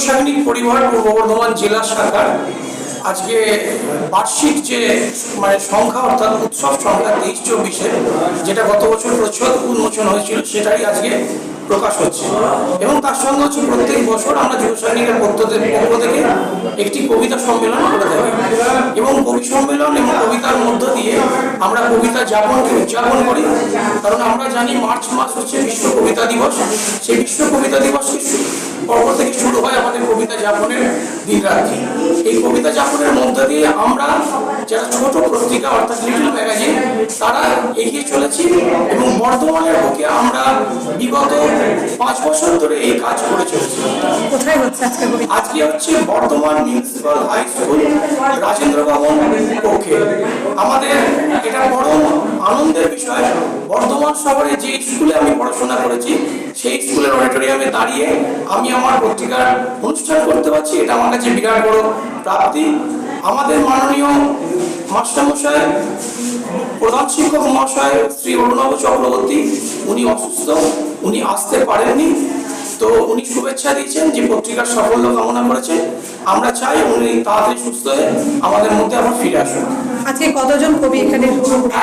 সৈনিক পরিবার পূর্ব বর্ধমান জেলা শাখার আজকে বার্ষিক যে সংখ্যা অর্থাৎ উৎসব সংখ্যা 23-24 যেটা গত বছর প্রচ্ছদ উন্মোচন হয়েছিল সেটাই আজকে প্রকাশ হচ্ছে এবং তার সঙ্গে হচ্ছে প্রত্যেক বছর আমরা যুব সৈনিকের পক্ষ থেকে একটি কবিতা সম্মেলন করে থাকি এবং কবি সম্মেলন এবং কবিতার মধ্য দিয়ে আমরা কবিতা যাপনকে উদযাপন করি। কারণ আমরা জানি মার্চ মাস হচ্ছে বিশ্ব কবিতা দিবস। সেই বিশ্ব কবিতা দিবসকে পর্ব থেকে শুরু হয় আমাদের কবিতা যাপনের দিন রাত্রি। এই কবিতা যাপনের মধ্য দিয়ে আমরা যারা ছোট পত্রিকা অর্থাৎ লিটল ম্যাগাজিন তারা এগিয়ে চলেছি এবং বর্তমানের বুকে আমরা বিগত 5 বছর ধরে এই কাজ করে চলেছি। কোথায় হচ্ছে আজকে হচ্ছে Bardhaman municipal high school Rajendra Bhavan কক্ষে। আমাদের এটা বড় আনন্দের বিষয়, বর্ধমান শহরে যে স্কুলে আমি পড়াশোনা করেছি সেই স্কুলের অডিটোরিয়ামে দাঁড়িয়ে আমি আমার পত্রিকার অনুষ্ঠান করতে পারছি, এটা আমার কাছে বিরাট বড় প্রাপ্তি। আমাদের মাননীয় মাস্টারমশাই প্রধান শিক্ষক মহাশয় শ্রী অরুণাভ চক্রবর্তী উনি অসুস্থ, উনি আসতে পারেননি, তো উনি শুভেচ্ছা দিয়েছেন যে পত্রিকার সাফল্য কামনা করেছে। আমরা চাই উনি তাড়াতাড়ি সুস্থ হয়ে আমাদের মধ্যে আবার ফিরে আসুন। আজকে কতজন কবি এখানে?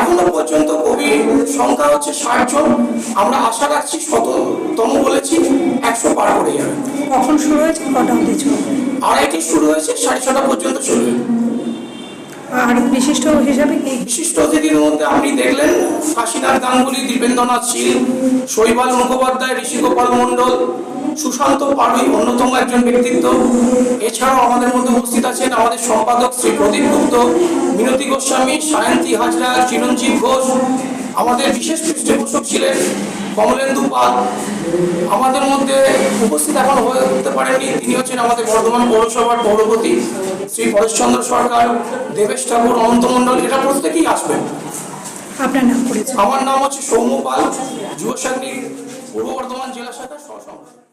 এখনো পর্যন্ত কবি সংখ্যা হচ্ছে 60 জন। আমরা আশা রাখছি 100তম বলেছি, 100 পার করে যাবে। কখন শুরু হয়েছে, কটা অবধি চলবে? 2:30 শুরু হয়েছে, 6:30 পর্যন্ত চলবে। আর বিশিষ্ট হিসাবে কি? বিশিষ্ট অতিথির মধ্যে আপনি দেখলেন কাশীনাথ গাঙ্গুলি, দীপেন্দ্রনাথ শীল, শৈবাল মুখোপাধ্যায়, ঋষিগোপাল মণ্ডল, সুশান্ত পাড়ুই অন্যতম একজন ব্যক্তিত্ব। এছাড়াও আমাদের মধ্যে উপস্থিত আছেন আমাদের সম্পাদক শ্রী প্রদীপ গুপ্ত, মিনতি গোস্বামী, সায়ন্তী হাজরা, চিরঞ্জীব ঘোষ। আমাদের বিশেষ পৃষ্ঠপোষক ছিলেন কমলেন্দু পাল। আমাদের মধ্যে উপস্থিত এখন হতে পারেননি, তিনি হচ্ছেন আমাদের বর্ধমান পৌরসভার পৌরপতি শ্রী পরেশচন্দ্র সরকার, দেবেশ ঠাকুর, অনন্ত মণ্ডল। এটা প্রত্যেকেই আসবেন। আপনার নাম পরিচয়? আমার নাম হচ্ছে সৌম্য পাল, যুব সৈনিক পূর্ব বর্ধমান জেলা শাখার সহ সম্পাদক।